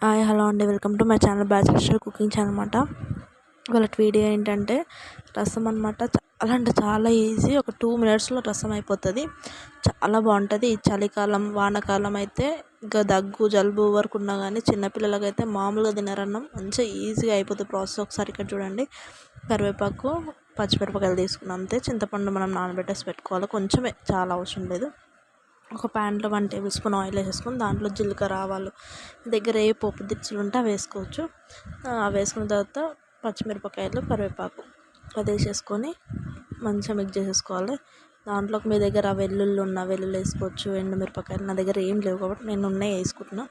Hi hello అండి, welcome to my channel bachelor cooking channel అనమాట. వాళ్ళ వీడియో ఏంటంటే రసం అనమాట. చాలా అంటే చాలా ఈజీ, ఒక 2 మినిట్స్లో రసం అయిపోతుంది. చాలా బాగుంటుంది. ఈ చలికాలం వానాకాలం అయితే ఇంకా దగ్గు జలుబు వరకు ఉన్నా కానీ చిన్నపిల్లలకైతే మామూలుగా తినరన్నం మంచిగా ఈజీగా అయిపోతుంది ప్రాసెస్. ఒకసారి ఇక్కడ చూడండి, కరివేపాకు పచ్చిమిరపకాయలు తీసుకున్నాం, అంతే. చింతపండు మనం నానబెట్టేసి పెట్టుకోవాలి, కొంచెమే, చాలా అవసరం లేదు. ఒక ప్యాన్లో 1 టేబుల్ స్పూన్ ఆయిల్ వేసేసుకొని దాంట్లో జీలకర్ర ఆవాలు దగ్గర ఏ పోపు దినుసులు ఉంటే అవి వేసుకోవచ్చు. అవి వేసుకున్న తర్వాత పచ్చిమిరపకాయలు కరివేపాకు అది వేసేసుకొని మంచిగా మిక్స్ చేసేసుకోవాలి. దాంట్లోకి మీ దగ్గర వెల్లుల్లి వేసుకోవచ్చు, ఎండుమిరపకాయలు. నా దగ్గర ఏం లేవు కాబట్టి నేను ఉన్నాయి వేసుకుంటున్నా.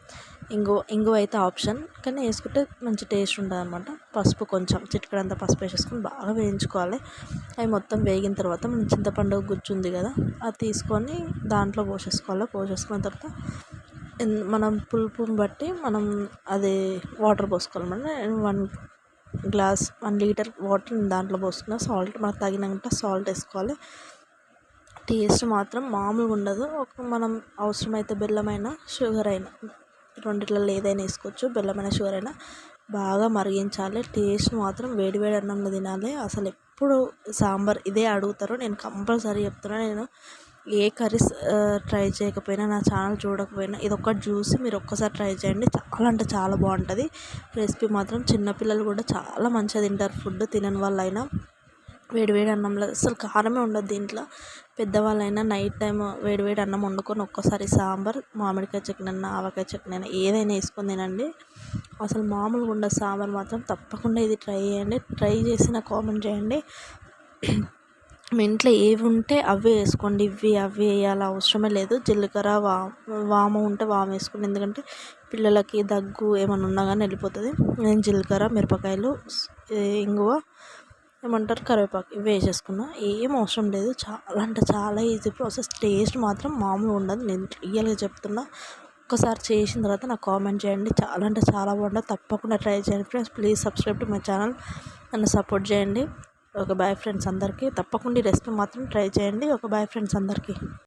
ఇంగువ అయితే ఆప్షన్, కానీ వేసుకుంటే మంచి టేస్ట్ ఉంటుంది అనమాట. పసుపు కొంచెం చిటికెడంతా పసుపు వేసేసుకొని బాగా వేయించుకోవాలి. అవి మొత్తం వేగిన తర్వాత మనం చింతపండు గుజ్జు ఉంది కదా, అది తీసుకొని దాంట్లో పోసేసుకున్న తర్వాత మనం పులుపుని బట్టి మనం అది వాటర్ పోసుకోవాలన్నమాట. 1 లీటర్ వాటర్ దాంట్లో పోసుకున్న, సాల్ట్ మనకు తగినంత సాల్ట్ వేసుకోవాలి. టేస్ట్ మాత్రం మామూలుగా ఉండదు. మనం అవసరమైతే బెల్లమైనా షుగర్ అయినా రెండిట్లలో ఏదైనా వేసుకోవచ్చు. బెల్లమైన షుగర్ అయినా బాగా మరిగించాలి. టేస్ట్ మాత్రం వేడివేడి అన్నంలో తినాలి. అసలు ఎప్పుడు సాంబార్ ఇదే అడుగుతారో నేను కంపల్సరీ చెప్తున్నాను. నేను ఏ కర్రీస్ ట్రై చేయకపోయినా, నా ఛానల్ చూడకపోయినా, ఇది ఒక్కటి చూసి మీరు ఒక్కసారి ట్రై చేయండి. చాలా అంటే చాలా బాగుంటుంది రెసిపీ మాత్రం. చిన్నపిల్లలు కూడా చాలా మంచిగా తింటారు. ఫుడ్ తినని వాళ్ళైనా వేడివేడి అన్నంలో అసలు కారమే ఉండదు దీంట్లో. పెద్దవాళ్ళైనా నైట్ టైం వేడివేడి అన్నం వండుకొని ఒక్కసారి సాంబార్, మామిడికాయ చట్నీ అన్న, ఆవకాయ చట్నీ అయినా ఏదైనా వేసుకొని తినండి. అసలు మామూలుగా ఉండదు సాంబార్ మాత్రం. తప్పకుండా ఇది ట్రై చేయండి. ట్రై చేసి నాకు కామెంట్ చేయండి. మీ ఇంట్లో ఏవి ఉంటే అవే వేసుకోండి, అవి వేయాలి అవసరమే లేదు. జీలకర్ర వాము ఉంటే వాము వేసుకోండి, ఎందుకంటే పిల్లలకి దగ్గు ఏమైనా ఉన్నా కానీ వెళ్ళిపోతుంది. నేను జీలకర్ర, మిరపకాయలు, ఇంగువ, ఏమంటారు కరివేపాకు ఇవి వేసేసుకున్నా. ఏం అవసరం లేదు. చాలా అంటే చాలా ఈజీ ప్రాసెస్. టేస్ట్ మాత్రం మామూలుగా ఉండదు, నేను రియల్గా చెప్తున్నా. ఒక్కసారి చేసిన తర్వాత నాకు కామెంట్ చేయండి. చాలా అంటే చాలా బాగుంటుంది. తప్పకుండా ట్రై చేయండి friends. Please subscribe to my channel, నన్ను సపోర్ట్ చేయండి. ఒక బాయ్ ఫ్రెండ్స్ అందరికీ. తప్పకుండా ఈ రెసిపీ మాత్రం ట్రై చేయండి. ఒక బాయ్ ఫ్రెండ్స్ అందరికీ.